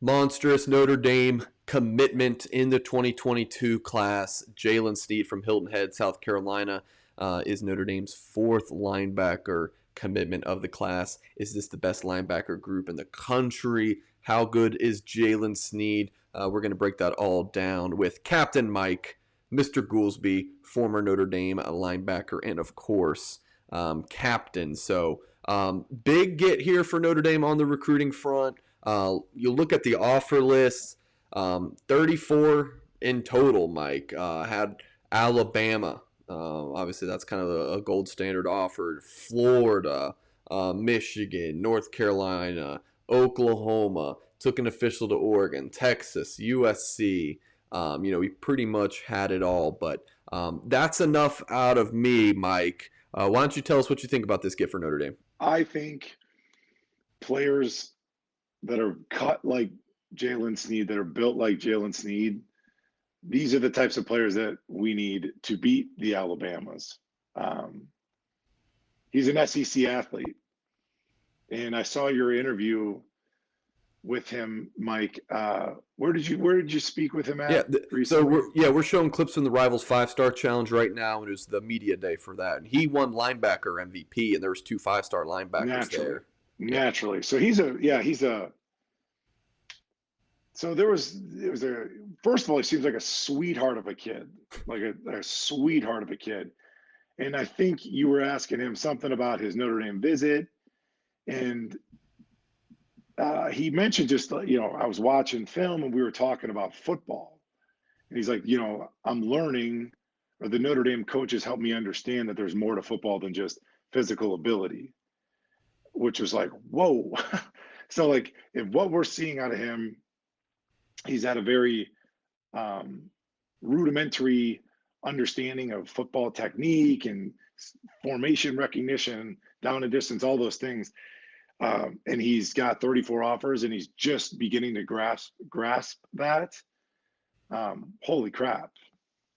Monstrous Notre Dame commitment in the 2022 class. Jaylen Sneed from Hilton Head, South Carolina, is Notre Dame's fourth linebacker commitment of the class. Is this the best linebacker group in the country? How good is Jaylen Sneed? We're going to break that all down with Captain Mike, Mr. Goolsby, former Notre Dame linebacker, and of course, captain. So big get here for Notre Dame on the recruiting front. You look at the offer list, 34 in total, Mike. Had Alabama. Obviously, that's kind of a gold standard offer. Florida, Michigan, North Carolina, Oklahoma. Took an official to Oregon, Texas, USC. We pretty much had it all. But that's enough out of me, Mike. Why don't you tell us what you think about this get for Notre Dame? I think players that are cut like Jaylen Sneed, that are built like Jaylen Sneed, these are the types of players that we need to beat the Alabamas. He's an SEC athlete. And I saw your interview with him, Mike. Where did you speak with him at? Recently? So we're showing clips from the Rivals 5-Star Challenge right now, and it was the media day for that. And he won linebacker MVP, and there was 2 5-star linebackers there. Naturally. So it was a first of all, he seems like a sweetheart of a kid, like a sweetheart of a kid. And I think you were asking him something about his Notre Dame visit, and he mentioned I was watching film and we were talking about football. And he's like, I'm learning, or the Notre Dame coaches helped me understand that there's more to football than just physical ability, which was like, whoa. So like, if what we're seeing out of him, he's had a very rudimentary understanding of football technique and formation recognition, down and distance, all those things. And he's got 34 offers and he's just beginning to grasp that. Holy crap.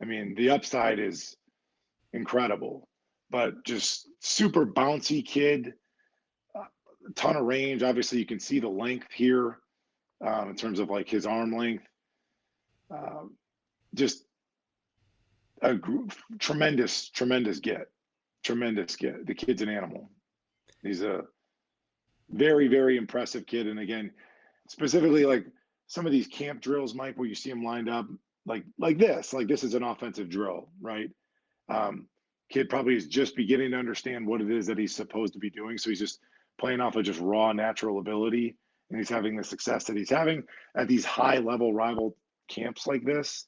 I mean, the upside is incredible, but just super bouncy kid, a ton of range. Obviously you can see the length here in terms of like his arm length. Just a tremendous get. The kid's an animal. He's a very, very impressive kid. And again, specifically like some of these camp drills, Mike, where you see him lined up like this is an offensive drill, right? Kid probably is just beginning to understand what it is that he's supposed to be doing. So he's just playing off of just raw natural ability. And he's having the success that he's having at these high level rival camps like this.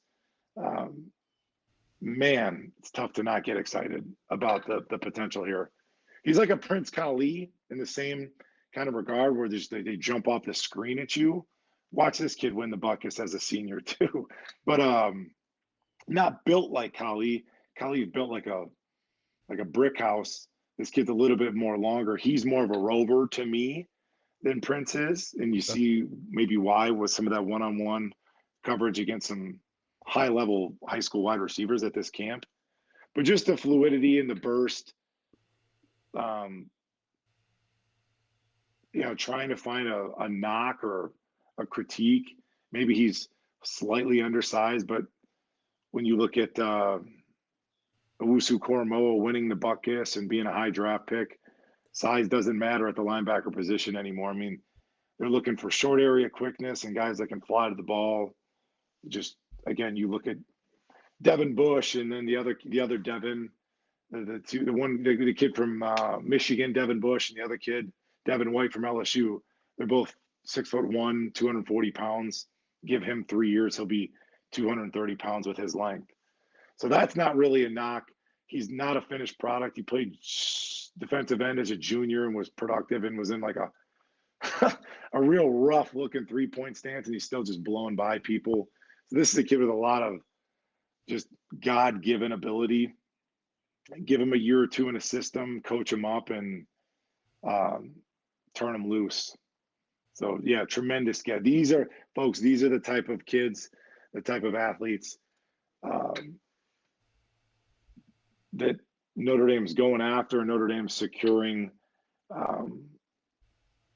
Man, it's tough to not get excited about the potential here. He's like a Prince Kali in the same kind of regard, where they jump off the screen at you. Watch this kid win the Buckus as a senior too, but not built like Kali. Kali's built like a brick house. This kid's a little bit more longer. He's more of a rover to me than Prince is, and you see maybe why with some of that one-on-one coverage against some high-level high school wide receivers at this camp. But just the fluidity and the burst, trying to find a knock or a critique. Maybe he's slightly undersized, but when you look at Owusu Koromoa winning the Buckus and being a high draft pick, size doesn't matter at the linebacker position anymore. I mean, they're looking for short area quickness and guys that can fly to the ball. Just again, you look at Devin Bush and then the other Devin, the kid from Michigan, Devin Bush, and the other kid, Devin White from LSU. They're both 6'1", 240 pounds. Give him 3 years, he'll be 230 pounds with his length. So that's not really a knock. He's not a finished product. He played defensive end as a junior and was productive and was in like a real rough looking 3-point stance, and he's still just blowing by people. So this is a kid with a lot of just God-given ability. Give him a year or two in a system, coach him up, and turn him loose. So yeah, tremendous kid. These are the type of kids, the type of athletes that Notre Dame's going after, and Notre Dame's securing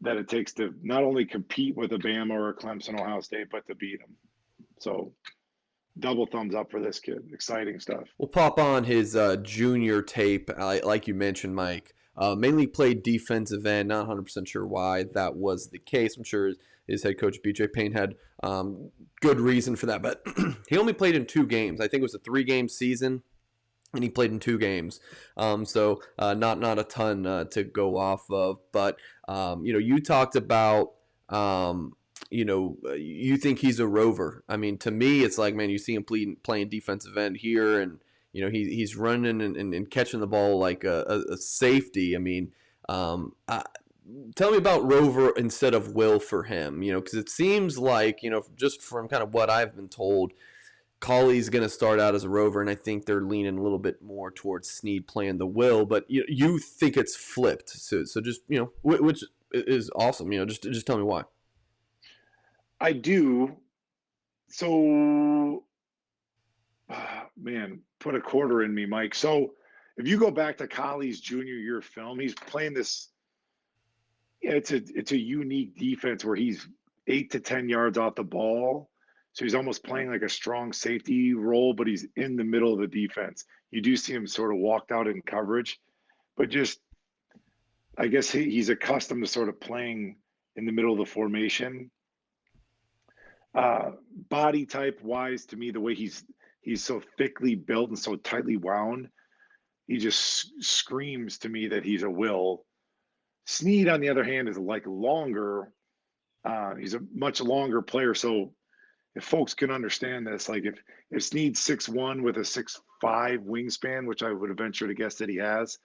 that it takes to not only compete with a Bama or a Clemson, Ohio State, but to beat them. So double thumbs up for this kid. Exciting stuff. We'll pop on his junior tape, like you mentioned, Mike. Mainly played defensive end. Not 100% sure why that was the case. I'm sure his head coach, B.J. Payne, had good reason for that. But he only played in 2 games. I think it was a 3-game season, and he played in 2 games. So not a ton to go off of. But, you talked about you think he's a rover. I mean, to me, it's like, man, you see him playing defensive end here, and he's running and catching the ball like a safety. I mean, tell me about rover instead of will for him. Because it seems like just from kind of what I've been told, Colley's going to start out as a rover, and I think they're leaning a little bit more towards Sneed playing the will. But you think it's flipped, so just which is awesome. Just tell me why. I do. So, man, put a quarter in me, Mike. So, if you go back to Colley's junior year film, he's playing this. Yeah, it's a unique defense where he's 8 to 10 yards off the ball. So he's almost playing like a strong safety role, but he's in the middle of the defense. You do see him sort of walked out in coverage, but just I guess he's accustomed to sort of playing in the middle of the formation. Body type wise, to me, the way he's so thickly built and so tightly wound, he just screams to me that he's a will. Sneed, on the other hand, is like longer. He's a much longer player. So if folks can understand this, like if Sneed's 6'1" with a 6'5" wingspan, which I would venture to guess that he has,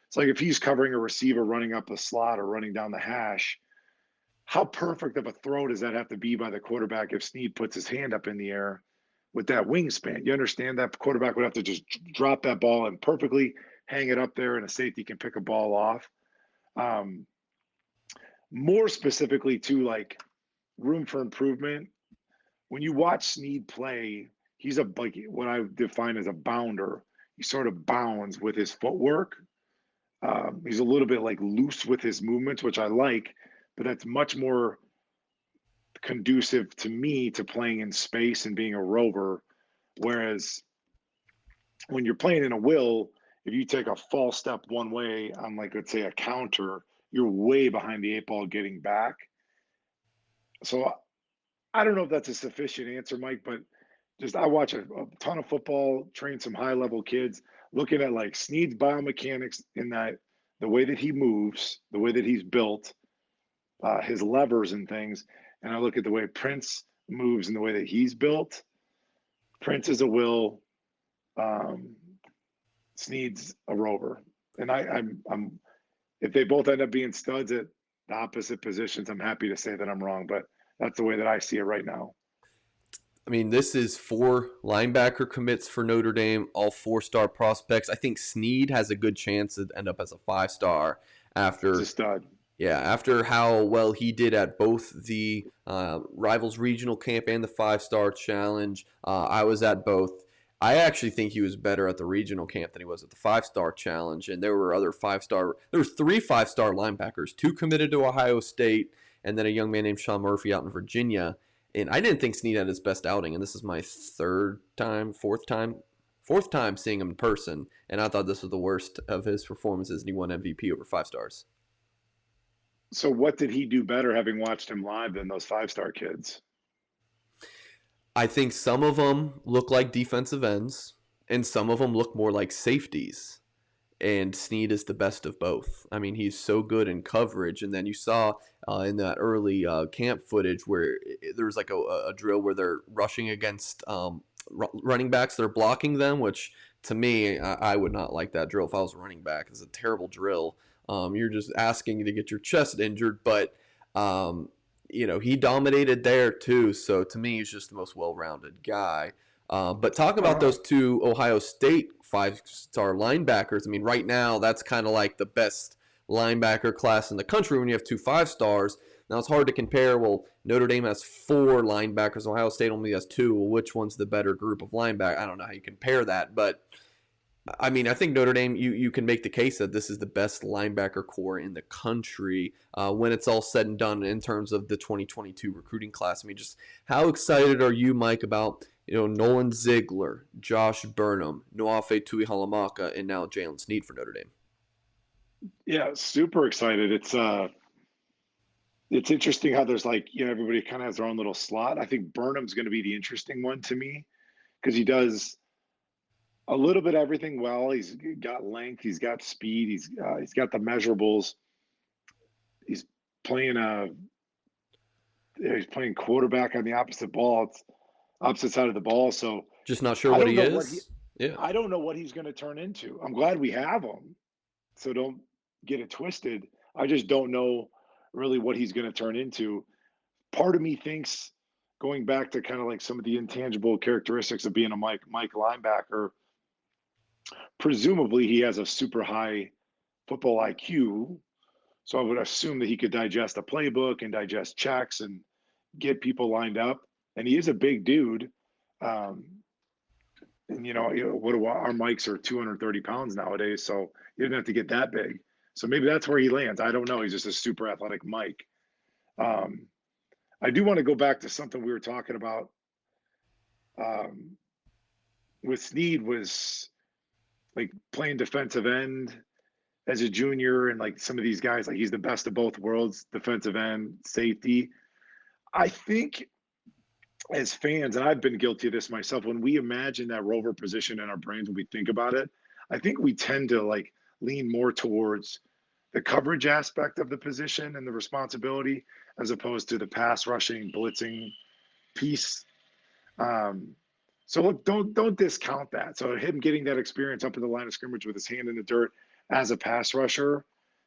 it's like if he's covering a receiver running up the slot or running down the hash, how perfect of a throw does that have to be by the quarterback if Sneed puts his hand up in the air with that wingspan? You understand that quarterback would have to just drop that ball and perfectly hang it up there, and a safety can pick a ball off. More specifically to like room for improvement, when you watch Sneed play, he's like what I define as a bounder. He sort of bounds with his footwork. He's a little bit like loose with his movements, which I like, but that's much more conducive to me to playing in space and being a rover. Whereas when you're playing in a will, if you take a false step one way on, like, let's say a counter, you're way behind the 8 ball getting back. So I don't know if that's a sufficient answer, Mike, but just I watch a ton of football, train some high level kids, looking at like Sneed's biomechanics in that the way that he moves, the way that he's built, his levers and things. And I look at the way Prince moves and the way that he's built. Prince is a will. Sneed's a rover. And I'm if they both end up being studs at the opposite positions, I'm happy to say that I'm wrong, but that's the way that I see it right now. I mean, this is 4 linebacker commits for Notre Dame, all 4-star prospects. I think Sneed has a good chance to end up as a 5-star after. He's a stud. Yeah, after how well he did at both the Rivals Regional Camp and the 5-Star Challenge. I was at both. I actually think he was better at the Regional Camp than he was at the 5-Star Challenge. And there were other 5-star. There were 3 5-star linebackers, 2 committed to Ohio State, and then a young man named Sean Murphy out in Virginia. And I didn't think Sneed had his best outing, and this is my fourth time seeing him in person, and I thought this was the worst of his performances, and he won MVP over 5 stars. So what did he do better having watched him live than those 5-star kids? I think some of them look like defensive ends, and some of them look more like safeties. And Sneed is the best of both. I mean, he's so good in coverage. And then you saw in that early camp footage where there's like a drill where they're rushing against running backs. They're blocking them, which to me, I would not like that drill if I was a running back. It's a terrible drill. You're just asking to get your chest injured. But, he dominated there too. So to me, he's just the most well-rounded guy. But talking about those 2 Ohio State 5-star linebackers, I mean, right now that's kind of like the best linebacker class in the country when you have 2 5-stars. Now it's hard to compare. Well, Notre Dame has 4 linebackers. Ohio State only has 2. Well, which one's the better group of linebackers? I don't know how you compare that. But I mean, I think Notre Dame, you can make the case that this is the best linebacker core in the country when it's all said and done in terms of the 2022 recruiting class. I mean, just how excited are you, Mike, about Nolan Ziegler, Josh Burnham, Noafe Tuihalamaka, and now Jaylen Sneed for Notre Dame? Yeah, super excited. It's interesting how there's like, everybody kind of has their own little slot. I think Burnham's going to be the interesting one to me because he does a little bit of everything well. He's got length, he's got speed, he's got the measurables. He's playing he's playing quarterback on the opposite side of the ball. So Just not sure I what don't he know what is. Yeah. I don't know what he's going to turn into. I'm glad we have him, so don't get it twisted. I just don't know really what he's going to turn into. Part of me thinks, going back to kind of like some of the intangible characteristics of being a Mike linebacker, presumably he has a super high football IQ. So I would assume that he could digest a playbook and digest checks and get people lined up. And he is a big dude. Um, and our mics are 230 pounds nowadays, so he didn't have to get that big. So maybe that's where he lands. I don't know. He's just a super athletic Mike. Um, I do want to go back to something we were talking about um, with Sneed, was like playing defensive end as a junior, and like some of these guys, like he's the best of both worlds, defensive end, safety. I think as fans, and I've been guilty of this myself, when we imagine that rover position in our brains, when we think about it, I think we tend to like lean more towards the coverage aspect of the position and the responsibility as opposed to the pass rushing, blitzing piece. Um, so look, don't discount that. So him getting that experience up in the line of scrimmage with his hand in the dirt as a pass rusher,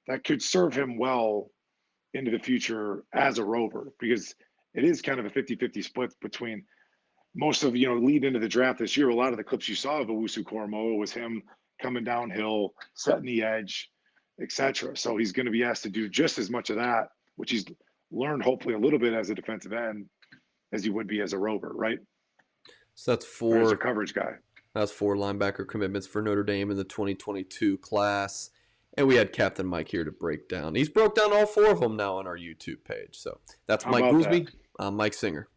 that could serve him well into the future as a rover, because it is kind of a 50-50 split between most of, lead into the draft this year. A lot of the clips you saw of Owusu Koromoa was him coming downhill, setting the edge, etc. So he's going to be asked to do just as much of that, which he's learned hopefully a little bit as a defensive end as he would be as a rover, right? So that's Or as a four. coverage guy. That's four linebacker commitments for Notre Dame in the 2022 class. And we had Captain Mike here to break down. He's broke down all four of them now on our YouTube page. So that's How Mike about that? Goolsby. I'm Mike Singer.